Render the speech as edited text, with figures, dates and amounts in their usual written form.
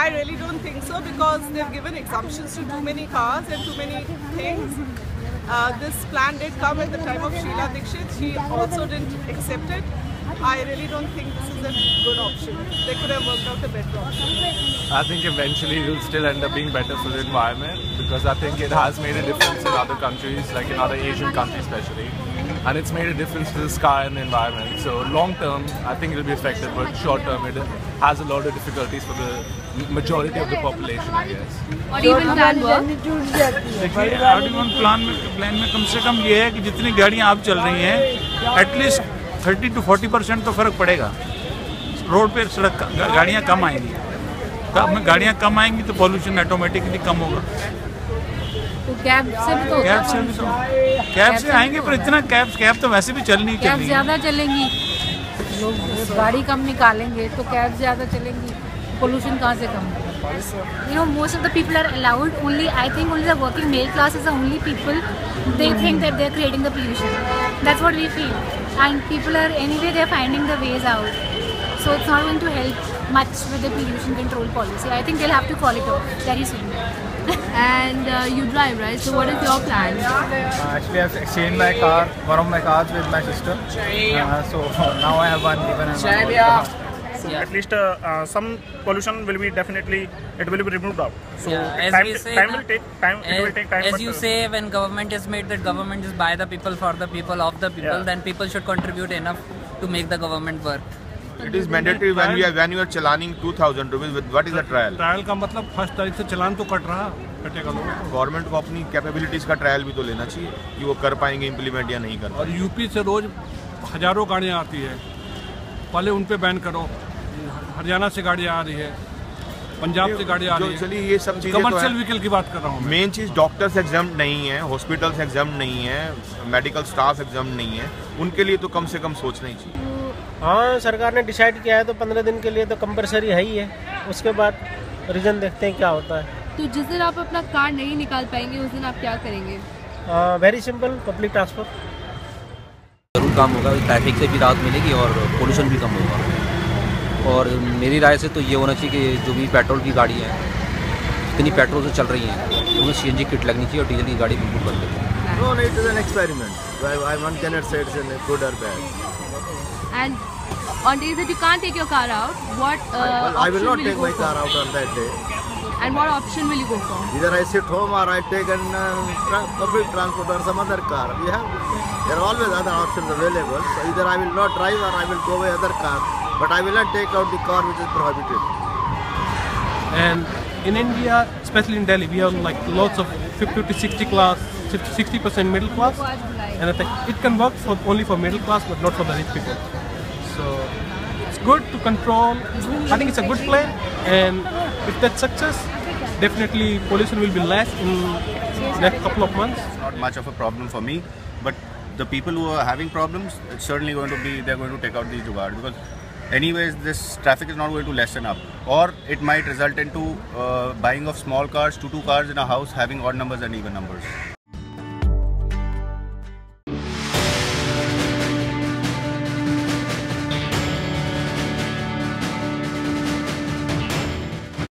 I really don't think so, because they've given exemptions to too many cars and too many things. This plan did come at the time of Sheila Dikshit. She also didn't accept it. I really don't think this is a good option. They could have worked out a better option. I think eventually it will still end up being better for the environment, because I think it has made a difference in other countries, like in other Asian countries especially. And it's made a difference to the sky and the environment. So long term, I think it will be effective, but short term, it has a lot of difficulties for the majority of the population, I guess. और even plan work? देखिए, article plan में कम से कम ये है कि जितनी गाड़ियाँ अब चल रही हैं, एटलीस्ट 30 to 40% तो फर्क पड़ेगा। रोड पे सड़क गाड़ियाँ कम आएंगी, गाड़ियाँ कम आएंगी तो पॉल्यूशन ऑटोमेटिकली कम होगा। तो कैब से भी तो कैब से आएंगे, पर इतना कैब तो वैसे भी चल नहीं कैब ज़्यादा चलेंगी, लोग गाड़ी कम निकालेंगे तो कैब ज़्यादा चलेंगी, पोल्यूशन कहाँ से कम होगा? You know, most of the people are allowed. Only I think only the working male class is the only people. They think that they're creating the pollution. That's what we feel. And people are anyway they're finding the ways out. So it's not going to help much with the pollution control policy. I think they'll have to call it off very soon. And you drive, right? So what is your plan? Actually, I've exchanged my car, one of my cars, with my sister. So now I have one given and one. So at least some pollution will be definitely, it will be removed out. So yeah, time will take time. It will take time. As you say, when government is made that government is by the people, for the people, of the people, then people should contribute enough to make the government work. It is mandatory when you are chalaning 2,000 rupees. What is the trial? Trial का मतलब first तारीख से चलान तो कटेगा लोगों को। Government को अपनी कैपेबिलिटीज का ट्रायल भी तो लेना चाहिए कि वो कर पाएंगे इम्प्लीमेंट या नहीं कर पाएंगे। और यूपी से रोज हजारों गाड़ियाँ आती है, पहले उन पे बैन करो। हरियाणा से गाड़ियाँ आ रही है, पंजाब से गाड़ियाँ आ रही है। चलिए ये सब चीजें कमर्शियल व्हीकल की बात कर रहा हूँ। मेन चीज डॉक्टर्स एग्जाम नहीं है, हॉस्पिटल्स एग्जाम नहीं है, मेडिकल स्टाफ एग्जाम नहीं है, उनके लिए तो कम से कम सोचना ही चाहिए। हाँ, सरकार ने डिसाइड किया है तो 15 दिन के लिए तो कंपलसरी है ही है। उसके बाद रीजन देखते हैं क्या होता है। तो जिस दिन आप अपना कार नहीं निकाल पाएंगे उस दिन आप क्या करेंगे? Very simple, public transport. जरूर काम होगा, ट्रैफिक से भी राहत मिलेगी और पोल्यूशन भी कम होगा। और मेरी राय से तो ये होना चाहिए कि जो भी पेट्रोल की गाड़ी है, जितनी पेट्रोल से चल रही हैं, उनमें CNG किट लगनी चाहिए और डीजल की गाड़ी बिल्कुल बंद करनी चाहिए। No, it is an experiment. One cannot say it's good or bad. And on days that you can't take your car out, what I will not take my car out on that day. And what option will you go for? Either I sit home or I take an public transport or some other car. There are always other options available. So either I will not drive or I will go by other car. But I will not take out the car which is prohibited. And in India, especially in Delhi, we have like lots of 50 to 60% middle class, and I think it can work only for middle class, but not for the rich people. So it's good to control. I think it's a good plan, and if that's success, definitely pollution will be less in next couple of months. Not much of a problem for me, but the people who are having problems, it's certainly going to be, they're going to take out these jugaad, because anyways this traffic is not going to lessen up, or it might result into buying of small cars, two cars in a house, having odd numbers and even numbers.